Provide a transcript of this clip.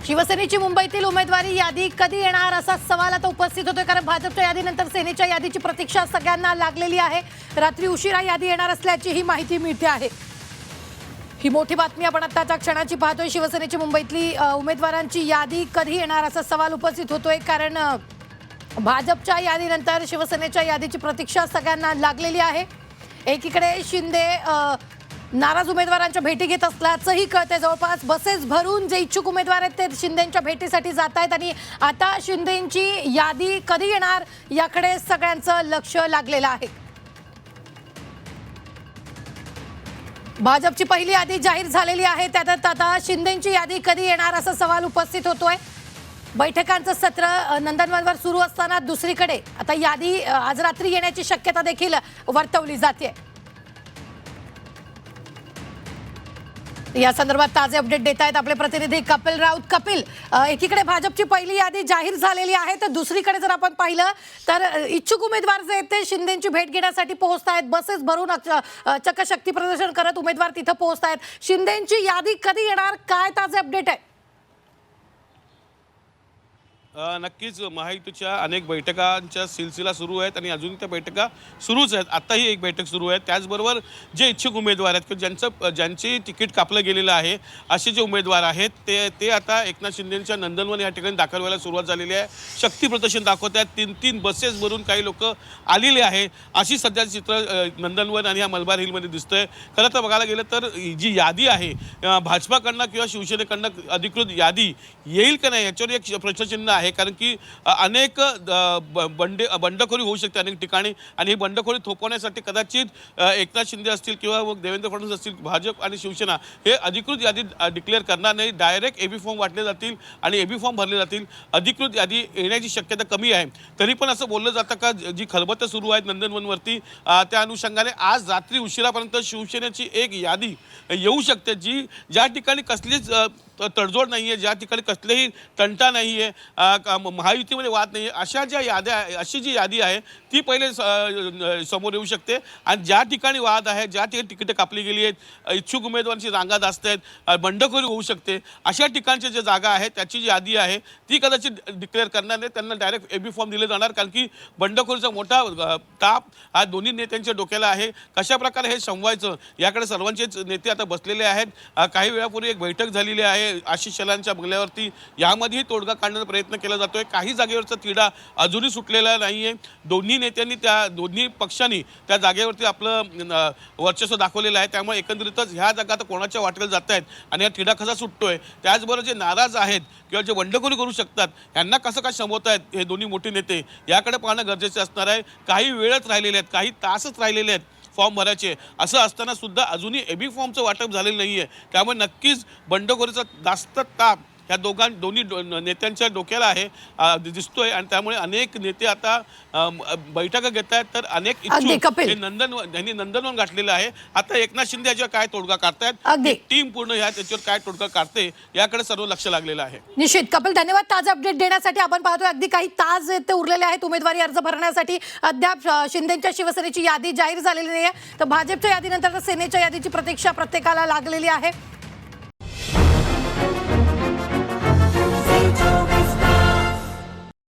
शिवसेनेची मुंबईतील उमेदवारी यादी कधी येणार असा सवाल आता उपस्थित होतोय, कारण भाजपच्या यादीनंतर सेनेच्या यादीची प्रतीक्षा सगळ्यांना लागलेली आहे। रात्री उशिरा यादी येणार असल्याची ही माहिती मिळते आहे। ही मोठी बातमी आपण आताच्या क्षणाची पाहतोय। शिवसेनेची मुंबईतली उमेदवारांची यादी कधी येणार असा सवाल उपस्थित होतोय, कारण भाजपच्या यादीनंतर शिवसेनेच्या यादीची प्रतीक्षा सगळ्यांना लागलेली आहे। एकीकडे शिंदे नाराज उमेदवारांच्या भेटी घेत असल्याचंही कळतंय। जवळपास बसेस भरून जे इच्छुक उमेदवार आहेत ते शिंदेंच्या भेटीसाठी जात आहेत आणि आता शिंदेंची यादी कधी येणार याकडे सगळ्यांचं लक्ष लागलेलं आहे। भाजपची पहिली यादी जाहीर झालेली आहे, त्यात आता शिंदेंची यादी कधी येणार असा सवाल उपस्थित होतोय। बैठकांचं सत्र नंदनवनवर सुरू असताना दुसरीकडे आता यादी आज रात्री येण्याची शक्यता देखील वर्तवली जाते। या संदर्भात ताजे अपडेट देत आहेत आपले प्रतिनिधी कपिल राऊत। कपिल, एकीकडे भाजपची पहिली यादी जाहीर झालेली आहे, तर दुसरीकडे जर आपण पाहिलं तर इच्छुक उमेदवार जे आहेत ते शिंदेंची भेट घेण्यासाठी पोहोचतायत। बसेस भरून चक्क शक्ती प्रदर्शन करत उमेदवार तिथं पोहोचतायत। शिंदेंची यादी कधी येणार, काय ताजे अपडेट आहे? नक्कीच महायुतीच्या अनेक बैठकांच्या सिलसिला सुरू आहेत आणि अजून त्या बैठका सुरूच आहेत। आत्ताही एक बैठक सुरू आहे। त्याचबरोबर जे इच्छुक उमेदवार आहेत की ज्यांची तिकीट कापलं गेलेलं आहे असे जे उमेदवार आहेत ते आता एकनाथ शिंदेंच्या नंदनवन या ठिकाणी दाखल व्हायला सुरुवात झालेली आहे। शक्ती प्रदर्शन दाखवत आहेत। 3-3 बसेस भरून काही लोक आलेले आहे, अशी सध्या चित्र नंदनवन आणि या मलबार हिलमध्ये दिसतंय। खरं तर बघायला गेलं तर जी यादी आहे भाजपाकडनं किंवा शिवसेनेकडनं अधिकृत यादी येईल का नाही याच्यावर एक प्रश्नचिन्ह आहे, कारण की अनेक बंडखोरी होऊ शकते अनेक ठिकाणी आणि ही बंडखोरी थोपवण्यासाठी कदाचित एकनाथ शिंदे असतील किंवा मग देवेंद्र फडणवीस असतील, भाजप आणि शिवसेना हे अधिकृत यादी डिक्लेअर करणार नाही। डायरेक्ट एबी फॉर्म वाटले जातील आणि एबी फॉर्म भरले जातील। अधिकृत यादी येण्याची शक्यता कमी आहे। तरी पण असं बोललं जातं का जी खलबतं सुरू आहेत नंदनवनवरती त्या अनुषंगाने आज रात्री उशिरापर्यंत शिवसेनेची एक यादी येऊ शकते, ज्या ठिकाणी कसलीच तडजोड नाही आहे, ज्या ठिकाणी कसलेही तंटा नाही आहे, महायुतीमध्ये वाद नाही आहे, अशी जी यादी आहे ती पहिले समोर येऊ शकते। आणि ज्या ठिकाणी वाद आहे, ज्या ठिकाणी तिकीटं कापली गेली आहेत, इच्छुक उमेदवारांची रांगा जास्त आहेत, बंडखोरी होऊ शकते, अशा ठिकाणच्या ज्या जागा आहेत त्याची जी यादी आहे ती कदाचित डिक्लेअर करणार नाही। त्यांना डायरेक्ट एबी फॉर्म दिले जाणार, कारण की बंडखोरीचा मोठा ताप हा दोन्ही नेत्यांच्या डोक्याला आहे। कशा प्रकारे हे संवायचं याकडे सर्वांचेच नेते आता बसलेले आहेत। काही वेळापूर्वी एक बैठक झालेली आहे आशिष शेलारच्या बंगल्यावरती, यामध्येही तोडगा काढण्याचा प्रयत्न केला जातोय। काही जागेवरचा तिढा अजूनही सुटलेला नाहीये। दोन्ही नेत्यांनी दोन्ही पक्षांनी त्या जागेवरती आपलं वर्चस्व दाखवलेलं आहे। त्यामुळे एकंदरीतच ह्या जागा आता कोणाच्या वाटेला जात आहेत आणि हा तिढा कसा सुटतोय, त्याचबरोबर जे नाराज आहेत किंवा जे बंडखोरी करू शकतात यांना कसं काय संबोधतायत हे दोन्ही मोठे नेते याकडे पाहणं गरजेचे असणार आहे। काही वेळच राहिलेले आहेत, काही तासच राहिलेले आहेत फॉर्म भरायचे, असं असताना सुद्धा अजूनही एबी फॉर्मचं वाटप झालेलं नाही आहे। त्यामुळे नक्कीच बंडखोरीचा जास्त ताप ह्या दोन्ही नेत्यांच्या डोक्याला आहे दिसतोय आणि त्यामुळे अनेक नेते आता बैठका घेत आहेत, तर अनेक इच्छुक यांनी नंदनवन गाठलेलं आहे। आता एकनाथ शिंदे याच्यावर काय तोडगा काढतायत, टीम पूर्ण त्याच्यावर काय तोडगा काढते याकडे सर्व लक्ष लागलेलं आहे। निश्चित कपिल, धन्यवाद ताजे अपडेट देण्यासाठी। आपण पाहतोय अगदी काही तास ते उरलेले आहेत उमेदवारी अर्ज भरण्यासाठी। अद्याप शिंदेंच्या शिवसेनेची यादी जाहीर झालेली नाहीये, तर भाजपच्या यादीनंतर सेनेच्या यादीची प्रतीक्षा प्रत्येकाला लागलेली आहे।